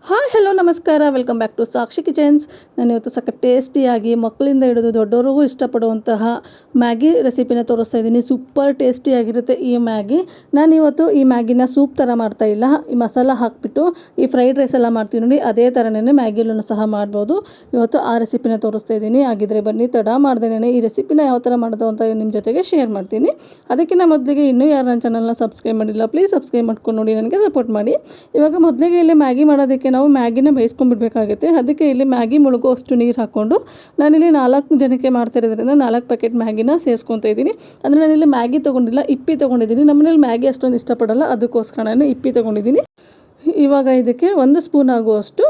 Hi hello ನಮಸ್ಕಾರ, welcome back to Sakshi kitchens. ನಾನು ಇವತ್ತು ಸಖತ್ ಟೇಸ್ಟಿಯಾಗಿ ಮಕ್ಕಳಿಂದ ಹಿಡಿದು ದೊಡ್ಡವರಿಗೂ ಇಷ್ಟಪಡುವಂತಹ ಮ್ಯಾಗಿ ರೆಸಿಪಿನ ತೋರಿಸ್ತಾ ಇದ್ದೀನಿ. ಸೂಪರ್ ಟೇಸ್ಟಿಯಾಗಿರುತ್ತೆ ಈ ಮ್ಯಾಗಿ. ನಾನಿವತ್ತು ಈ ಮ್ಯಾಗಿನ ಸೂಪ್ ಥರ ಮಾಡ್ತಾಯಿಲ್ಲ, ಈ ಮಸಾಲ ಹಾಕಿಬಿಟ್ಟು ಈ ಫ್ರೈಡ್ ರೈಸ್ ಎಲ್ಲ ಮಾಡ್ತೀವಿ ನೋಡಿ, ಅದೇ ಥರನೇ ಮ್ಯಾಗಿಲೂ ಸಹ ಮಾಡ್ಬೋದು. ಇವತ್ತು ಆ ರೆಸಿಪಿನ ತೋರಿಸ್ತಾ ಇದ್ದೀನಿ. ಹಾಗಿದ್ರೆ ಬನ್ನಿ, ತಡ ಮಾಡ್ದೇನೆ ಈ ರೆಸಿಪಿನ ಯಾವ ಥರ ಮಾಡೋದು ಅಂತ ನಿಮ್ಮ ಜೊತೆಗೆ ಶೇರ್ ಮಾಡ್ತೀನಿ. ಅದಕ್ಕಿಂತ ಮೊದಲಿಗೆ ಇನ್ನೂ ಯಾರು ನನ್ನ ಚಾನಲ್ನ ಸಬ್ಸ್ಕ್ರೈಬ್ ಮಾಡಿಲ್ಲ, ಪ್ಲೀಸ್ ಸಬ್ಸ್ಕ್ರೈಬ್ ಮಾಡ್ಕೊಂಡು ನೋಡಿ, ನನಗೆ ಸಪೋರ್ಟ್ ಮಾಡಿ. ಇವಾಗ ಮೊದಲಿಗೆ ಇಲ್ಲಿ ಮ್ಯಾಗಿ ಮಾಡೋದಕ್ಕೆ ನಾವು ಮ್ಯಾಗಿನ ಬೇಯಿಸ್ಕೊಂಡ್ಬಿಡ್ಬೇಕಾಗುತ್ತೆ. ಅದಕ್ಕೆ ಇಲ್ಲಿ ಮ್ಯಾಗಿ ಮುಳುಗುವಷ್ಟು ನೀರು ಹಾಕ್ಕೊಂಡು ನಾನಿಲ್ಲಿ 4 ಜನಕ್ಕೆ ಮಾಡ್ತಿರೋದ್ರಿಂದ 4 ಪ್ಯಾಕೆಟ್ ಮ್ಯಾಗಿನ ಸೇರಿಸ್ಕೊತಾ ಇದ್ದೀನಿ. ಅಂದರೆ ನಾನಿಲ್ಲಿ ಮ್ಯಾಗಿ ತೊಗೊಂಡಿಲ್ಲ, ಇಪ್ಪಿ ತೊಗೊಂಡಿದ್ದೀನಿ. ನಮ್ಮನೇಲಿ ಮ್ಯಾಗಿ ಅಷ್ಟೊಂದು ಇಷ್ಟಪಡಲ್ಲ, ಅದಕ್ಕೋಸ್ಕರ ನಾನು ಇಪ್ಪಿ ತೊಗೊಂಡಿದ್ದೀನಿ. ಇವಾಗ ಇದಕ್ಕೆ 1 ಸ್ಪೂನ್ ಆಗುವಷ್ಟು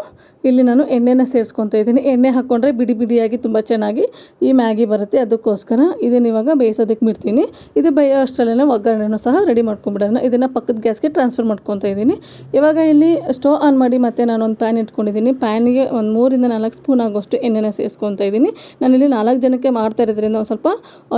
ಇಲ್ಲಿ ನಾನು ಎಣ್ಣೆನ ಸೇರಿಸ್ಕೊತಾ ಇದ್ದೀನಿ. ಎಣ್ಣೆ ಹಾಕ್ಕೊಂಡ್ರೆ ಬಿಡಿ ಬಿಡಿಯಾಗಿ ತುಂಬ ಚೆನ್ನಾಗಿ ಈ ಮ್ಯಾಗಿ ಬರುತ್ತೆ. ಅದಕ್ಕೋಸ್ಕರ ಇದನ್ನು ಇವಾಗ ಬೇಯಿಸೋದಕ್ಕೆ ಬಿಡ್ತೀನಿ. ಇದು ಬೇಯೋ ಅಷ್ಟರಲ್ಲೇ ಒಗ್ಗರಣೆನೂ ಸಹ ರೆಡಿ ಮಾಡ್ಕೊಂಡ್ಬಿಡೋಣ. ಇದನ್ನು ಪಕ್ಕದ ಗ್ಯಾಸ್ಗೆ ಟ್ರಾನ್ಸ್ಫರ್ ಮಾಡ್ಕೊತಾ ಇದ್ದೀನಿ. ಇವಾಗ ಇಲ್ಲಿ ಸ್ಟವ್ ಆನ್ ಮಾಡಿ ಮತ್ತೆ ನಾನೊಂದು ಪ್ಯಾನ್ ಇಟ್ಕೊಂಡಿದ್ದೀನಿ. ಪ್ಯಾನಿಗೆ ಒಂದು 3 ರಿಂದ 4 ಸ್ಪೂನ್ ಆಗುವಷ್ಟು ಎಣ್ಣೆನ ಸೇರಿಸ್ಕೊತಾ ಇದ್ದೀನಿ. ನಾನಿಲ್ಲಿ 4 ಜನಕ್ಕೆ ಮಾಡ್ತಾ ಇರೋದ್ರಿಂದ ಒಂದು ಸ್ವಲ್ಪ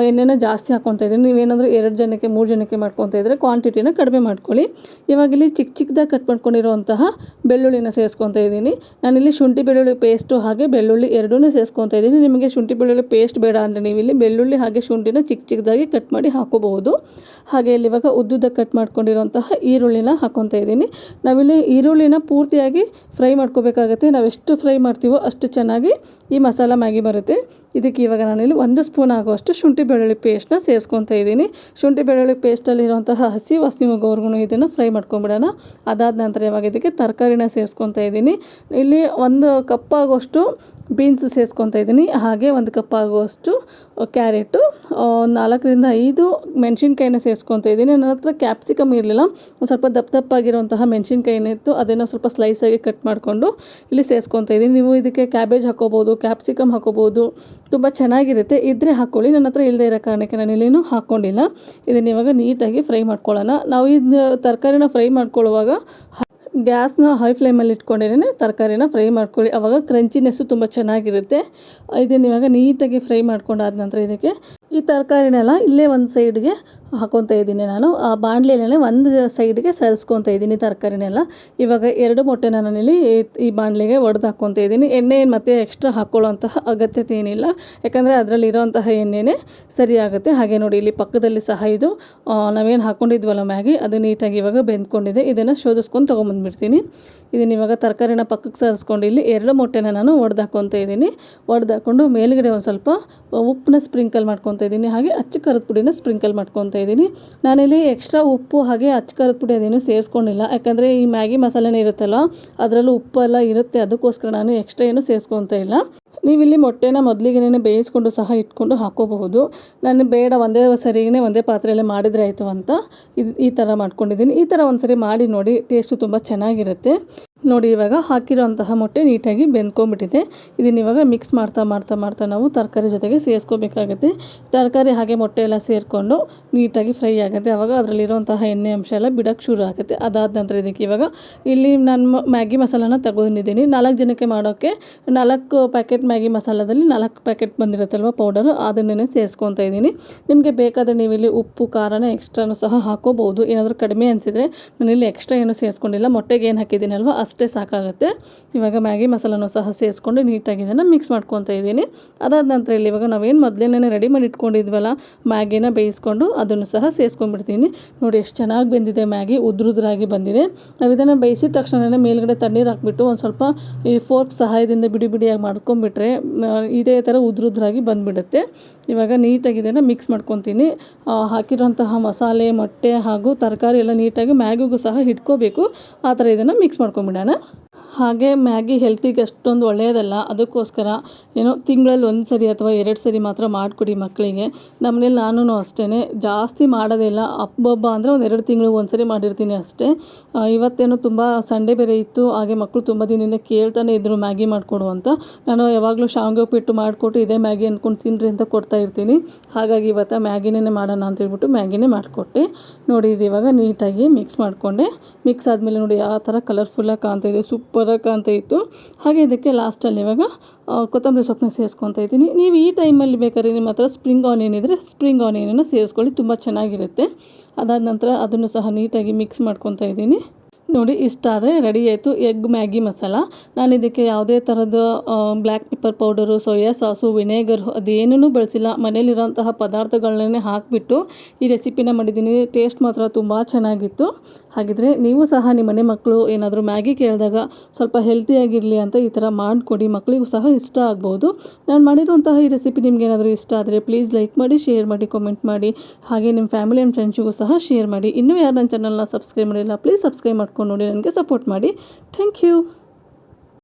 ಎಣ್ಣೆನ ಜಾಸ್ತಿ ಹಾಕ್ಕೊತಾ ಇದ್ದೀನಿ. ನೀವೇನಾದರೂ 2 ಜನಕ್ಕೆ 3 ಜನಕ್ಕೆ ಮಾಡ್ಕೊತಾ ಇದ್ದರೆ ಕ್ವಾಂಟಿಟಿನ ಕಡಿಮೆ ಮಾಡ್ಕೊಳ್ಳಿ. ಇವಾಗ ಇಲ್ಲಿ ಚಿಕ್ಕದಾಗಿ ಕಟ್ ಮಾಡ್ಕೊಂಡಿರುವಂತಹ ಬೆಳ್ಳುಳ್ಳಿನ ಸೇರಿಸ್ಕೊತಾ ಇದ್ದೀನಿ. ನಾನಿಲ್ಲಿ ಶುಂಠಿ ಬೆಳ್ಳುಳ್ಳಿ ಪೇಸ್ಟು ಹಾಗೆ ಬೆಳ್ಳುಳ್ಳಿ ಎರಡೂ ಸೇರಿಸ್ಕೊತಾ ಇದ್ದೀನಿ. ನಿಮಗೆ ಶುಂಠಿ ಬೆಳ್ಳುಳ್ಳಿ ಪೇಸ್ಟ್ ಬೇಡ ಅಂದರೆ ನೀವು ಇಲ್ಲಿ ಬೆಳ್ಳುಳ್ಳಿ ಹಾಗೆ ಶುಂಠಿನ ಚಿಕ್ಕದಾಗಿ ಕಟ್ ಮಾಡಿ ಹಾಕೋಬಹುದು. ಹಾಗೆ ಇಲ್ಲಿ ಇವಾಗ ಉದ್ದುದ್ದಕ್ಕೆ ಕಟ್ ಮಾಡ್ಕೊಂಡಿರುವಂತಹ ಈರುಳ್ಳಿನ ಹಾಕ್ಕೊತಾ ಇದ್ದೀನಿ. ನಾವಿಲ್ಲಿ ಈರುಳ್ಳಿನ ಪೂರ್ತಿಯಾಗಿ ಫ್ರೈ ಮಾಡ್ಕೋಬೇಕಾಗತ್ತೆ. ನಾವು ಎಷ್ಟು ಫ್ರೈ ಮಾಡ್ತೀವೋ ಅಷ್ಟು ಚೆನ್ನಾಗಿ ಈ ಮಸಾಲ ಮ್ಯಾಗಿ ಬರುತ್ತೆ. ಇದಕ್ಕೆ ಇವಾಗ ನಾನಿಲ್ಲಿ 1 ಸ್ಪೂನ್ ಆಗುವಷ್ಟು ಶುಂಠಿ ಬೆಳ್ಳುಳ್ಳಿ ಪೇಸ್ಟ್ನ ಸೇರಿಸ್ಕೊತಾ ಇದ್ದೀನಿ. ಶುಂಠಿ ಬೆಳ್ಳುಳ್ಳಿ ಪೇಸ್ಟಲ್ಲಿರುವಂತಹ ಹಸಿ ವಾಸನೆ ಹೋಗೋವರೆಗೂ ಇದನ್ನು ಫ್ರೈ ಮಾಡ್ಕೊಂಬಿಡೋಣ. ಅದಾದ ನಂತರ ಇವಾಗ ಇದಕ್ಕೆ ತರಕಾರಿನ ಸೇರಿಸ್ಕೊತಾ ಇದ್ದೀನಿ. ಇಲ್ಲಿ 1 ಕಪ್ ಆಗುವಷ್ಟು ಬೀನ್ಸ್ ಸೇರಿಸ್ಕೊತಾ ಇದ್ದೀನಿ. ಹಾಗೆ 1 ಕಪ್ ಆಗುವಷ್ಟು ಕ್ಯಾರೆಟು, 4 ರಿಂದ 5 ಮೆಣಸಿನ್ಕಾಯಿನ ಸೇರಿಸ್ಕೊತಾ ಇದ್ದೀನಿ. ನನ್ನ ಹತ್ರ ಕ್ಯಾಪ್ಸಿಕಮ್ ಇರಲಿಲ್ಲ, ಒಂದು ಸ್ವಲ್ಪ ದಪ್ಪ ಮೆಣಸಿನ್ಕಾಯಿನ ಇತ್ತು, ಅದನ್ನು ಸ್ವಲ್ಪ ಸ್ಲೈಸಾಗಿ ಕಟ್ ಮಾಡಿಕೊಂಡು ಇಲ್ಲಿ ಸೇರಿಸ್ಕೊತಾ ಇದ್ದೀನಿ. ನೀವು ಇದಕ್ಕೆ ಕ್ಯಾಬೇಜ್ ಹಾಕೋಬೋದು, ಕ್ಯಾಪ್ಸಿಕಮ್ ಹಾಕೋಬೋದು, ತುಂಬ ಚೆನ್ನಾಗಿರುತ್ತೆ. ಇದ್ದರೆ ಹಾಕ್ಕೊಳ್ಳಿ. ನನ್ನ ಹತ್ರ ಇಲ್ಲದೆ ಇರೋ ಕಾರಣಕ್ಕೆ ನಾನು ಇಲ್ಲೇನು ಹಾಕ್ಕೊಂಡಿಲ್ಲ. ಇದನ್ನು ಇವಾಗ ನೀಟಾಗಿ ಫ್ರೈ ಮಾಡ್ಕೊಳ್ಳೋಣ. ನಾವು ಇದು ತರಕಾರಿನ ಫ್ರೈ ಮಾಡ್ಕೊಳ್ಳುವಾಗ ಗ್ಯಾಸ್ನ ಹೈ ಫ್ಲೇಮಲ್ಲಿ ಇಟ್ಕೊಂಡೇ ತರಕಾರಿನ ಫ್ರೈ ಮಾಡ್ಕೊಳ್ಳಿ. ಆವಾಗ ಕ್ರಂಚಿನೆಸ್ಸು ತುಂಬ ಚೆನ್ನಾಗಿರುತ್ತೆ. ಇದನ್ನು ಇವಾಗ ನೀಟಾಗಿ ಫ್ರೈ ಮಾಡ್ಕೊಂಡಾದ ನಂತರ ಇದಕ್ಕೆ ಈ ತರಕಾರಿನೆಲ್ಲ ಇಲ್ಲೇ ಒಂದು ಸೈಡ್ಗೆ ಹಾಕ್ಕೊತಾ ಇದ್ದೀನಿ. ನಾನು ಆ ಬಾಣಲೆನೇ ಒಂದು ಸೈಡ್ಗೆ ಸರಿಸ್ಕೊತಾ ಇದ್ದೀನಿ ತರಕಾರಿನೆಲ್ಲ. ಇವಾಗ 2 ಮೊಟ್ಟೆನ ನಾನಿಲ್ಲಿ ಈ ಬಾಣಲೆಗೆ ಒಡೆದು ಹಾಕ್ಕೊತಾ ಇದ್ದೀನಿ. ಎಣ್ಣೆ ಮತ್ತೆ ಎಕ್ಸ್ಟ್ರಾ ಹಾಕ್ಕೊಳ್ಳೋಂತಹ ಅಗತ್ಯತೆ ಏನಿಲ್ಲ, ಯಾಕಂದರೆ ಅದರಲ್ಲಿರೋಂತಹ ಎಣ್ಣೆನೇ ಸರಿ ಆಗುತ್ತೆ. ಹಾಗೆ ನೋಡಿ, ಇಲ್ಲಿ ಪಕ್ಕದಲ್ಲಿ ಸಹ ಇದು ನಾವೇನು ಹಾಕ್ಕೊಂಡಿದ್ವಲ್ಲ ಮ್ಯಾಗಿ, ಅದು ನೀಟಾಗಿ ಇವಾಗ ಬೆಂದ್ಕೊಂಡಿದೆ. ಇದನ್ನು ಶೋಧಿಸ್ಕೊಂಡು ತೊಗೊಂಬಂದ್ಬಿಡ್ತೀನಿ. ಇದನ್ನು ಇವಾಗ ತರಕಾರಿನ ಪಕ್ಕಕ್ಕೆ ಸರಿಸ್ಕೊಂಡು ಇಲ್ಲಿ 2 ಮೊಟ್ಟೆನ ನಾನು ಒಡೆದು ಹಾಕ್ಕೊತಾ ಇದ್ದೀನಿ. ಒಡೆದು ಹಾಕ್ಕೊಂಡು ಮೇಲುಗಡೆ ಒಂದು ಸ್ವಲ್ಪ ಉಪ್ಪನ್ನ ಸ್ಪ್ರಿಂಕಲ್ ಮಾಡ್ಕೊತಾ ಇದ್ದೀನಿ. ಹಾಗೆ ಅಚ್ಚ ಖಾರದ ಪುಡಿನ ಸ್ಪ್ರಿಂಕಲ್ ಮಾಡ್ಕೊತಾ ಇದ್ದೀನಿ. ನಾನಿಲ್ಲಿ ಎಕ್ಸ್ಟ್ರಾ ಉಪ್ಪು ಹಾಗೆ ಅಚ್ಚ ಖಾರದ ಪುಡಿ ಅದೇನು ಸೇರಿಸ್ಕೊಂಡಿಲ್ಲ, ಯಾಕಂದರೆ ಈ ಮ್ಯಾಗಿ ಮಸಾಲೆನೇ ಇರುತ್ತಲ್ಲ, ಅದರಲ್ಲೂ ಉಪ್ಪೆಲ್ಲ ಇರುತ್ತೆ. ಅದಕ್ಕೋಸ್ಕರ ನಾನು ಎಕ್ಸ್ಟ್ರಾ ಏನು ಸೇರಿಸ್ಕೊತಾ ಇಲ್ಲ. ನೀವಿಲ್ಲಿ ಮೊಟ್ಟೆನ ಮೊದಲಿಗೆ ಬೇಯಿಸ್ಕೊಂಡು ಸಹ ಇಟ್ಕೊಂಡು ಹಾಕೋಬಹುದು. ನಾನು ಬೇಡ ಒಂದೇ ಪಾತ್ರೆಯಲ್ಲೇ ಮಾಡಿದರೆ ಆಯಿತು ಅಂತ ಈ ಥರ ಮಾಡ್ಕೊಂಡಿದ್ದೀನಿ. ಈ ಥರ ಒಂದ್ಸರಿ ಮಾಡಿ ನೋಡಿ, ಟೇಸ್ಟು ತುಂಬ ಚೆನ್ನಾಗಿರುತ್ತೆ. ನೋಡಿ, ಇವಾಗ ಹಾಕಿರೋಂತಹ ಮೊಟ್ಟೆ ನೀಟಾಗಿ ಬೆಂದ್ಕೊಂಡ್ಬಿಟ್ಟಿದೆ. ಇದನ್ನು ಇವಾಗ ಮಿಕ್ಸ್ ಮಾಡ್ತಾ ನಾವು ತರಕಾರಿ ಜೊತೆಗೆ ಸೇರಿಸ್ಕೋಬೇಕಾಗುತ್ತೆ. ತರಕಾರಿ ಹಾಗೆ ಮೊಟ್ಟೆ ಎಲ್ಲ ಸೇರಿಕೊಂಡು ನೀಟಾಗಿ ಫ್ರೈ ಆಗುತ್ತೆ. ಆವಾಗ ಅದರಲ್ಲಿರುವಂತಹ ಎಣ್ಣೆ ಅಂಶ ಎಲ್ಲ ಬಿಡೋಕ್ಕೆ ಶುರು ಆಗುತ್ತೆ. ಅದಾದ ನಂತರ ಇದಕ್ಕೆ ಇವಾಗ ಇಲ್ಲಿ ನಾನು ಮ್ಯಾಗಿ ಮಸಾಲಾನ ತಗೊಂಡಿದ್ದೀನಿ. 4 ಜನಕ್ಕೆ ಮಾಡೋಕ್ಕೆ 4 ಪ್ಯಾಕೆಟ್ ಮ್ಯಾಗಿ ಮಸಾಲದಲ್ಲಿ 4 ಪ್ಯಾಕೆಟ್ ಬಂದಿರುತ್ತಲ್ವ ಪೌಡರು, ಅದನ್ನೇ ಸೇರಿಸ್ಕೊತಾ ಇದ್ದೀನಿ. ನಿಮಗೆ ಬೇಕಾದರೆ ನೀವಿಲ್ಲಿ ಉಪ್ಪು ಖಾರನ ಎಕ್ಸ್ಟ್ರಾನು ಸಹ ಹಾಕೋಬಹುದು. ಏನಾದರೂ ಕಡಿಮೆ ಅನಿಸಿದರೆ ನಾನಿಲ್ಲಿ ಎಕ್ಸ್ಟ್ರಾ ಏನು ಸೇರಿಸ್ಕೊಂಡಿಲ್ಲ, ಮೊಟ್ಟೆಗೆ ಏನು ಹಾಕಿದ್ದೀನಲ್ವ ಅಷ್ಟೇ ಸಾಕಾಗುತ್ತೆ. ಇವಾಗ ಮ್ಯಾಗಿ ಮಸಾಲನೂ ಸಹ ಸೇರಿಸ್ಕೊಂಡು ನೀಟಾಗಿ ಇದನ್ನು ಮಿಕ್ಸ್ ಮಾಡ್ಕೊತಾ ಇದ್ದೀನಿ. ಅದಾದ ನಂತರ ಇಲ್ಲಿ ಇವಾಗ ನಾವೇನು ಮೊದಲೇನೇ ರೆಡಿ ಮಾಡಿ ಇಟ್ಕೊಂಡಿದ್ವಲ್ಲ ಮ್ಯಾಗಿನ ಬೇಯಿಸ್ಕೊಂಡು ಅದನ್ನು ಸಹ ಸೇರಿಸ್ಕೊಂಡ್ಬಿಡ್ತೀನಿ. ನೋಡಿ, ಎಷ್ಟು ಚೆನ್ನಾಗಿ ಬೆಂದಿದೆ ಮ್ಯಾಗಿ, ಉದ್ರುದ್ರಾಗಿ ಬಂದಿದೆ. ನಾವು ಇದನ್ನು ಬೇಯಿಸಿದ ತಕ್ಷಣವೇ ಮೇಲ್ಗಡೆ ತಣ್ಣೀರು ಹಾಕ್ಬಿಟ್ಟು ಒಂದು ಸ್ವಲ್ಪ ಈ ಫೋರ್ಕ್ ಸಹಾಯದಿಂದ ಬಿಡಿ ಬಿಡಿಯಾಗಿ ಮಾಡ್ಕೊಂಡ್ಬಿಟ್ರೆ ಇದೇ ಥರ ಉದ್ರುದ್ರಾಗಿ ಬಂದುಬಿಡುತ್ತೆ. ಇವಾಗ ನೀಟಾಗಿ ಇದನ್ನು ಮಿಕ್ಸ್ ಮಾಡ್ಕೊತೀನಿ. ಹಾಕಿರೋಂತಹ ಮಸಾಲೆ, ಮೊಟ್ಟೆ ಹಾಗೂ ತರಕಾರಿ ಎಲ್ಲ ನೀಟಾಗಿ ಮ್ಯಾಗಿಗೂ ಸಹ ಹಿಡ್ಕೋಬೇಕು. ಆ ಥರ ಇದನ್ನು ಮಿಕ್ಸ್ ಮಾಡ್ಕೊಂಬಿಡೋಣ. ಹಾಗೆ ಮ್ಯಾಗಿ ಹೆಲ್ತಿಗೆ ಅಷ್ಟೊಂದು ಒಳ್ಳೆಯದಲ್ಲ, ಅದಕ್ಕೋಸ್ಕರ ಏನೋ ತಿಂಗಳಲ್ಲಿ 1 ಸರಿ ಅಥವಾ 2 ಸರಿ ಮಾತ್ರ ಮಾಡಿಕೊಡಿ ಮಕ್ಕಳಿಗೆ. ನಮ್ಮನೇಲಿ ನಾನು ಅಷ್ಟೇ ಜಾಸ್ತಿ ಮಾಡೋದಿಲ್ಲ. ಹಬ್ಬ ಅಂದರೆ ಒಂದು 2 ತಿಂಗಳಿಗೆ 1 ಸರಿ ಮಾಡಿರ್ತೀನಿ ಅಷ್ಟೇ. ಇವತ್ತೇನೋ ತುಂಬ ಸಂಡೇ ಬೇರೆ ಇತ್ತು, ಹಾಗೆ ಮಕ್ಕಳು ತುಂಬ ದಿನದಿಂದ ಕೇಳ್ತಾನೆ ಇದ್ದರು ಮ್ಯಾಗಿ ಮಾಡಿಕೊಡು ಅಂತ. ನಾನು ಯಾವಾಗಲೂ ಶಾವಿಗೆ ಉಪ್ಪಿಟ್ಟು ಮಾಡಿಕೊಟ್ಟು ಇದೇ ಮ್ಯಾಗಿ ಅಂದ್ಕೊಂಡು ತಿನ್ನಿರಿ ಅಂತ ಕೊಡ್ತಾ ಇರ್ತೀನಿ. ಹಾಗಾಗಿ ಇವತ್ತು ಮ್ಯಾಗಿನೇ ಮಾಡೋಣ ಅಂತೇಳ್ಬಿಟ್ಟು ಮ್ಯಾಗಿನೇ ಮಾಡಿಕೊಟ್ಟೆ. ನೋಡಿ, ಇದು ಇವಾಗ ನೀಟಾಗಿ ಮಿಕ್ಸ್ ಮಾಡಿಕೊಂಡೆ. ಮಿಕ್ಸ್ ಆದಮೇಲೆ ನೋಡಿ ಯಾವ ಥರ ಕಲರ್ಫುಲ್ಲಾಗಿ ಕಾಣ್ತಾಯಿದೆ, ಸೂಪರಾಗಿ ಕಾಣ್ತಾ ಇತ್ತು. ಹಾಗೆ ಇದಕ್ಕೆ ಲಾಸ್ಟಲ್ಲಿ ಇವಾಗ ಕೊತ್ತಂಬರಿ ಸೊಪ್ಪನ್ನ ಸೇರಿಸ್ಕೊತಾ ಇದ್ದೀನಿ. ನೀವು ಈ ಟೈಮಲ್ಲಿ ಬೇಕಾದ್ರೆ ನಿಮ್ಮ ಹತ್ರ ಸ್ಪ್ರಿಂಗ್ ಆನಿಯನ್ ಇದ್ದರೆ ಸ್ಪ್ರಿಂಗ್ ಆನಿಯನನ್ನು ಸೇರಿಸ್ಕೊಳ್ಳಿ, ತುಂಬ ಚೆನ್ನಾಗಿರುತ್ತೆ. ಅದಾದ ನಂತರ ಅದನ್ನು ಸಹ ನೀಟಾಗಿ ಮಿಕ್ಸ್ ಮಾಡ್ಕೊತಾ ಇದ್ದೀನಿ. ನೋಡಿ ಇಷ್ಟ ಆದರೆ ರೆಡಿ ಆಯಿತು ಎಗ್ ಮ್ಯಾಗಿ ಮಸಾಲ. ನಾನು ಇದಕ್ಕೆ ಯಾವುದೇ ಥರದ black pepper powder, soya sauce, vinegar ಅದೇನೂ ಬಳಸಿಲ್ಲ. ಮನೇಲಿರೋಂತಹ ಪದಾರ್ಥಗಳನ್ನೇ ಹಾಕಿಬಿಟ್ಟು ಈ ರೆಸಿಪಿನ ಮಾಡಿದ್ದೀನಿ. ಟೇಸ್ಟ್ ಮಾತ್ರ ತುಂಬ ಚೆನ್ನಾಗಿತ್ತು. ಹಾಗಿದ್ರೆ ನೀವು ಸಹ ನಿಮ್ಮ ಮನೆ ಮಕ್ಕಳು ಏನಾದರೂ ಮ್ಯಾಗಿ ಕೇಳಿದಾಗ ಸ್ವಲ್ಪ ಹೆಲ್ತಿಯಾಗಿರಲಿ ಅಂತ ಈ ಥರ ಮಾಡಿಕೊಡಿ, ಮಕ್ಕಳಿಗೂ ಸಹ ಇಷ್ಟ ಆಗ್ಬೋದು. ನಾನು ಮಾಡಿರುವಂತಹ ಈ ರೆಸಿಪಿ ನಿಮ್ಗೆ ಏನಾದರೂ ಇಷ್ಟ ಆದರೆ ಪ್ಲೀಸ್ ಲೈಕ್ ಮಾಡಿ, ಶೇರ್ ಮಾಡಿ, ಕಾಮೆಂಟ್ ಮಾಡಿ. ಹಾಗೆ ನಿಮ್ಮ ಫ್ಯಾಮಿಲಿ ಆ್ಯಂಡ್ ಫ್ರೆಂಡ್ಸಿಗೂ ಸಹ ಶೇರ್ ಮಾಡಿ. ಇನ್ನೂ ಯಾರು ನನ್ನ ಚಾನಲ್ನ ಸಬ್ಸ್ಕ್ರೈಬ್ ಮಾಡಿಲ್ಲ ಪ್ಲೀಸ್ ಸಬ್ಸ್ಕ್ರೈಬ್ ಮಾಡ್ಕೊಂಡು ನೋಡಿ, ನನಗೆ ಸಪೋರ್ಟ್ ಮಾಡಿ. Thank you.